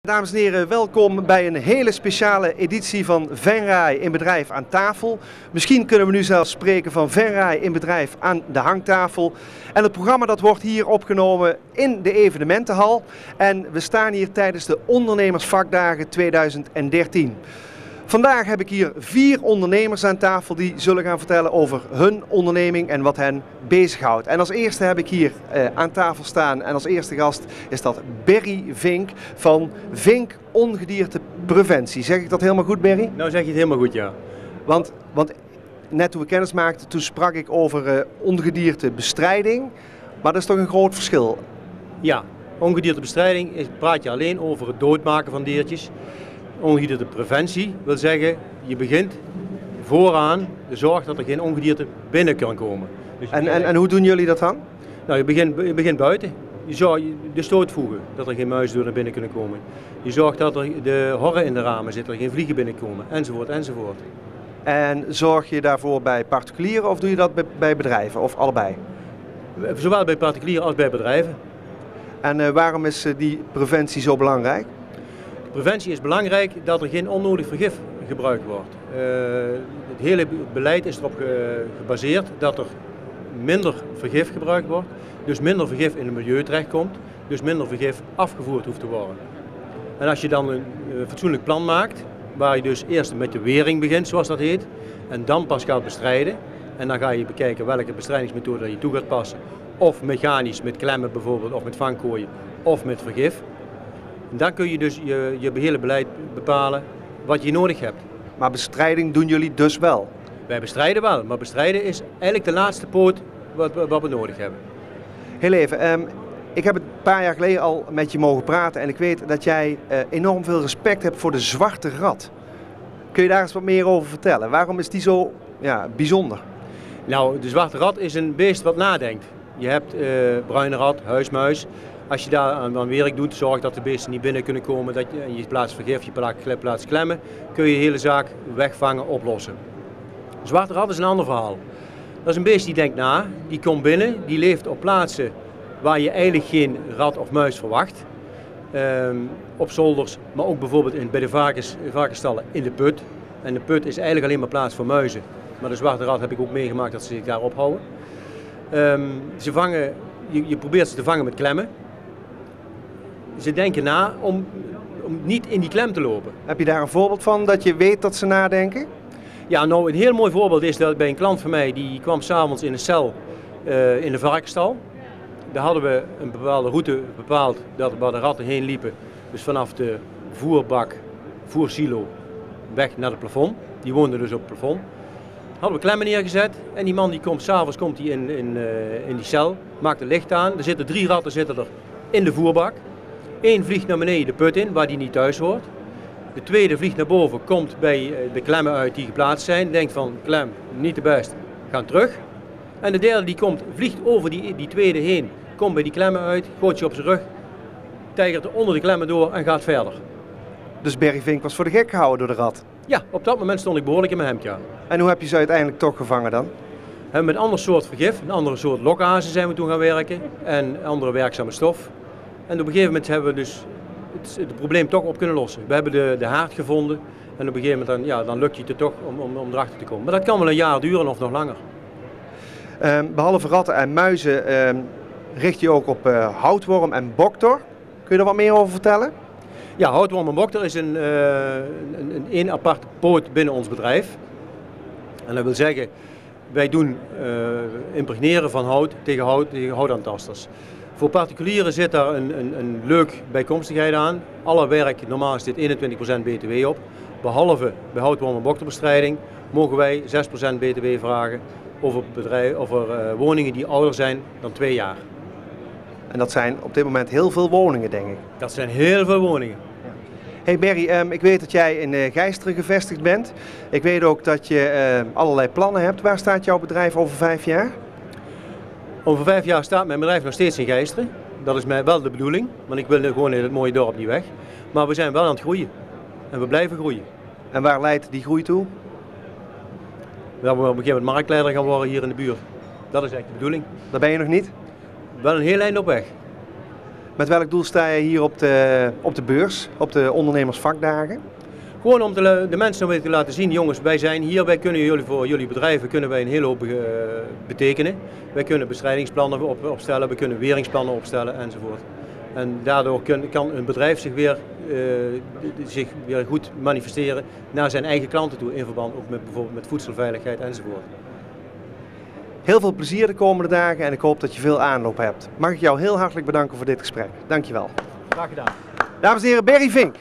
Dames en heren, welkom bij een hele speciale editie van Venray in bedrijf aan tafel. Misschien kunnen we nu zelfs spreken van Venray in bedrijf aan de hangtafel. En het programma dat wordt hier opgenomen in de evenementenhal. En we staan hier tijdens de Ondernemersvakdagen 2013. Vandaag heb ik hier 4 ondernemers aan tafel die zullen gaan vertellen over hun onderneming en wat hen bezighoudt. En als eerste heb ik hier aan tafel staan en als eerste gast is dat Berry Vink van Vink Ongediertepreventie. Zeg ik dat helemaal goed, Berry? Nou zeg je het helemaal goed, ja. Want net toen we kennis maakten, toen sprak ik over ongediertebestrijding, maar dat is toch een groot verschil? Ja, ongediertebestrijding praat je alleen over het doodmaken van diertjes. Ongediertepreventie wil zeggen, je begint vooraan de zorg dat er geen ongedierte binnen kan komen. Dus en hoe doen jullie dat dan? Nou, je begint buiten. Je zorgt de stootvoegen, dat er geen muizen door naar binnen kunnen komen. Je zorgt dat er de horren in de ramen zitten, dat er geen vliegen binnenkomen, enzovoort, enzovoort. En zorg je daarvoor bij particulieren of doe je dat bij bedrijven of allebei? Zowel bij particulieren als bij bedrijven. En waarom is die preventie zo belangrijk? Preventie is belangrijk dat er geen onnodig vergif gebruikt wordt. Het hele beleid is erop gebaseerd dat er minder vergif gebruikt wordt, dus minder vergif in het milieu terechtkomt, dus minder vergif afgevoerd hoeft te worden. En als je dan een fatsoenlijk plan maakt, waar je dus eerst met de wering begint, zoals dat heet, en dan pas gaat bestrijden, en dan ga je bekijken welke bestrijdingsmethode je toe gaat passen, of mechanisch met klemmen bijvoorbeeld, of met vangkooien, of met vergif. Dan kun je dus je hele beleid bepalen wat je nodig hebt. Maar bestrijding doen jullie dus wel? Wij bestrijden wel, maar bestrijden is eigenlijk de laatste poot wat we nodig hebben. Heel even, ik heb het een paar jaar geleden al met je mogen praten en ik weet dat jij enorm veel respect hebt voor de zwarte rat. Kun je daar eens wat meer over vertellen? Waarom is die zo bijzonder? Nou, de zwarte rat is een beest wat nadenkt. Je hebt bruine rat, huismuis. Als je daar aan werk doet, zorg dat de beesten niet binnen kunnen komen, dat je plaatst vergif, je plaatst klemmen, kun je de hele zaak wegvangen, oplossen. De zwarte rat is een ander verhaal. Dat is een beest die denkt na, die komt binnen, die leeft op plaatsen waar je eigenlijk geen rat of muis verwacht. Op zolders, maar ook bijvoorbeeld bij de varkensstallen in de put. En de put is eigenlijk alleen maar plaats voor muizen. Maar de zwarte rat heb ik ook meegemaakt dat ze zich daar ophouden. Je probeert ze te vangen met klemmen. Ze denken na om niet in die klem te lopen. Heb je daar een voorbeeld van, dat je weet dat ze nadenken? Ja, nou een heel mooi voorbeeld is dat bij een klant van mij, die kwam s'avonds in een cel in de varkensstal. Daar hadden we een bepaalde route bepaald waar de ratten heen liepen. Dus vanaf de voerbak, voersilo, weg naar het plafond. Die woonden dus op het plafond. Hadden we klemmen neergezet en die man die komt s'avonds in die cel, maakt het licht aan. Er zitten 3 ratten er in de voerbak. 1 vliegt naar beneden de put in, waar die niet thuis hoort. De tweede vliegt naar boven, komt bij de klemmen uit die geplaatst zijn. Denkt van, klem, niet de best, gaan terug. En de derde die komt, vliegt over die tweede heen, komt bij die klemmen uit, gooit je op zijn rug, tijgert er onder de klemmen door en gaat verder. Dus Berry Vink was voor de gek gehouden door de rat? Ja, op dat moment stond ik behoorlijk in mijn hemd, ja. En hoe heb je ze uiteindelijk toch gevangen dan? Met een ander soort vergif, een andere soort lokazen zijn we toen gaan werken en andere werkzame stof. En op een gegeven moment hebben we dus het probleem toch op kunnen lossen. We hebben de haard gevonden en op een gegeven moment dan lukt het toch om erachter te komen. Maar dat kan wel een jaar duren of nog langer. Behalve ratten en muizen richt je ook op houtworm en boktor. Kun je er wat meer over vertellen? Ja, houtworm en boktor is een aparte poot binnen ons bedrijf. En dat wil zeggen, wij doen impregneren van hout tegen houtaantasters. Voor particulieren zit daar een leuk bijkomstigheid aan. Alle werk, normaal zit 21% btw op. Behalve bij houtworm en boktorbestrijding mogen wij 6% btw vragen over woningen die ouder zijn dan 2 jaar. En dat zijn op dit moment heel veel woningen, denk ik. Dat zijn heel veel woningen. Hey Berry, ik weet dat jij in Gijsteren gevestigd bent. Ik weet ook dat je allerlei plannen hebt. Waar staat jouw bedrijf over 5 jaar? Over 5 jaar staat mijn bedrijf nog steeds in Gijsteren. Dat is wel de bedoeling, want ik wil gewoon in het mooie dorp niet weg. Maar we zijn wel aan het groeien. En we blijven groeien. En waar leidt die groei toe? Dat we op een gegeven moment marktleider gaan worden hier in de buurt. Dat is echt de bedoeling. Daar ben je nog niet? Wel een heel eind op weg. Met welk doel sta je hier op de beurs, op de ondernemersvakdagen? Gewoon om de mensen nog te laten zien, jongens, wij zijn hierbij kunnen jullie voor jullie bedrijven kunnen wij een hele hoop betekenen. Wij kunnen bestrijdingsplannen opstellen, we kunnen weringsplannen opstellen enzovoort. En daardoor kan een bedrijf zich weer goed manifesteren naar zijn eigen klanten toe, in verband ook met bijvoorbeeld met voedselveiligheid enzovoort. Heel veel plezier de komende dagen en ik hoop dat je veel aanloop hebt. Mag ik jou heel hartelijk bedanken voor dit gesprek. Dankjewel. Graag gedaan. Dames en heren, Berry Vink.